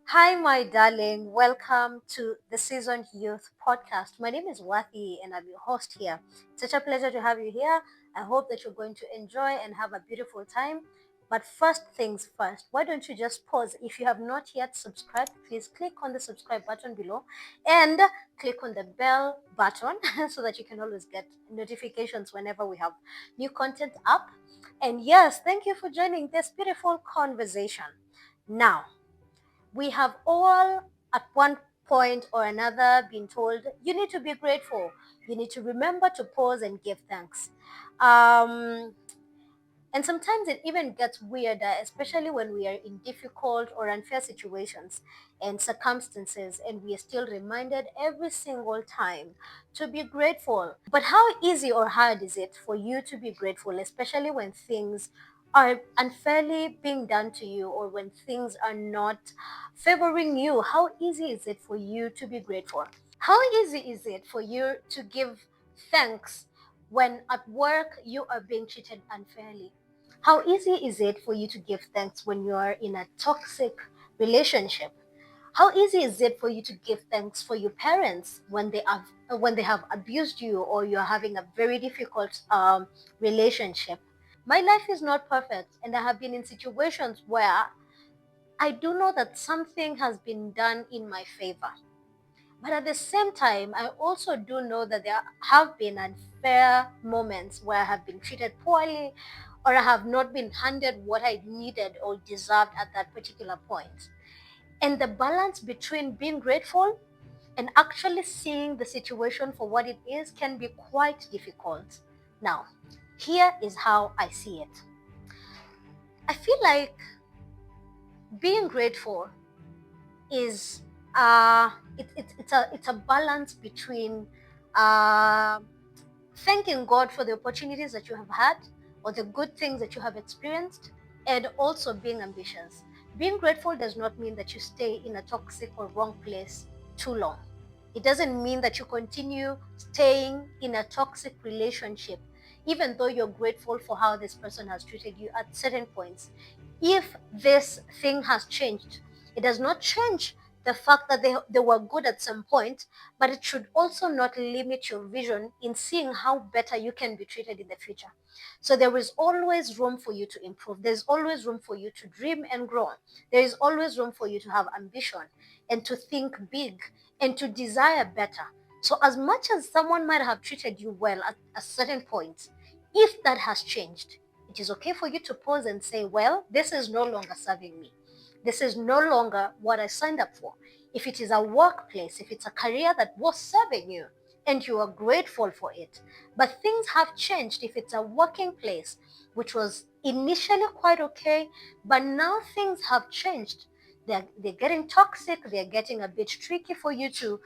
Hi, my darling. Welcome to the Seasoned Youth Podcast. My name is Wathi, and I'm your host here. It's such a pleasure to have you here. I hope that you're going to enjoy and have a beautiful time. But first things first, why don't you just pause? If you have not yet subscribed, please click on the subscribe button below and click on the bell button so that you can always get notifications whenever we have new content up. And yes, thank you for joining this beautiful conversation. Now, we have all at one point or another been told you need to be grateful, you need to remember to pause and give thanks. um, and sometimes it even gets weirder, especially when we are in difficult or unfair situations and circumstances, and we are still reminded every single time to be grateful. But how easy or hard is it for you to be grateful, especially when things are unfairly being done to you or when things are not favoring you? How easy is it for you to be grateful? How easy is it for you to give thanks when at work you are being treated unfairly? How easy is it for you to give thanks when you are in a toxic relationship? How easy is it for you to give thanks for your parents when they have abused you or you're having a very difficult relationship? My life is not perfect, and I have been in situations where I do know that something has been done in my favor. But at the same time, I also do know that there have been unfair moments where I have been treated poorly or I have not been handed what I needed or deserved at that particular point. And the balance between being grateful and actually seeing the situation for what it is can be quite difficult. Now, here is how I see it. I feel like being grateful is it's a balance between uh, thanking God for the opportunities that you have had or the good things that you have experienced, and also being ambitious. Being grateful does not mean that you stay in a toxic or wrong place too long. It doesn't mean that you continue staying in a toxic relationship, even though you're grateful for how this person has treated you at certain points. If this thing has changed, it does not change the fact that they were good at some point, but it should also not limit your vision in seeing how better you can be treated in the future. So there is always room for you to improve. There's always room for you to dream and grow. There is always room for you to have ambition and to think big and to desire better. So as much as someone might have treated you well at a certain point, if that has changed, it is okay for you to pause and say, well, this is no longer serving me. This is no longer what I signed up for. If it is a workplace, if it's a career that was serving you and you are grateful for it, but things have changed, if it's a working place which was initially quite okay, but now things have changed. They're getting toxic, they're getting a bit tricky for you to,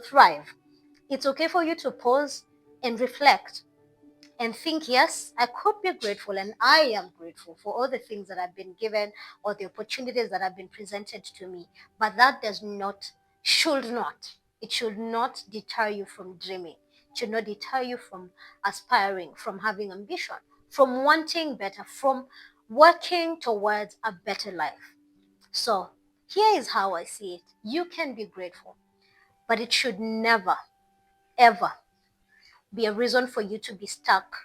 thrive. It's okay for you to pause and reflect and think, yes, I could be grateful and I am grateful for all the things that I've been given or the opportunities that have been presented to me. But that it should not deter you from dreaming. It should not deter you from aspiring, from having ambition, from wanting better, from working towards a better life. So here is how I see it. You can be grateful, but it should never, ever be a reason for you to be stuck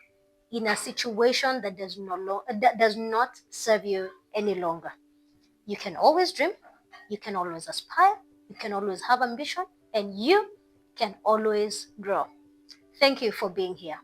in a situation that that does not serve you any longer. You can always dream, you can always aspire, you can always have ambition, and you can always grow. Thank you for being here.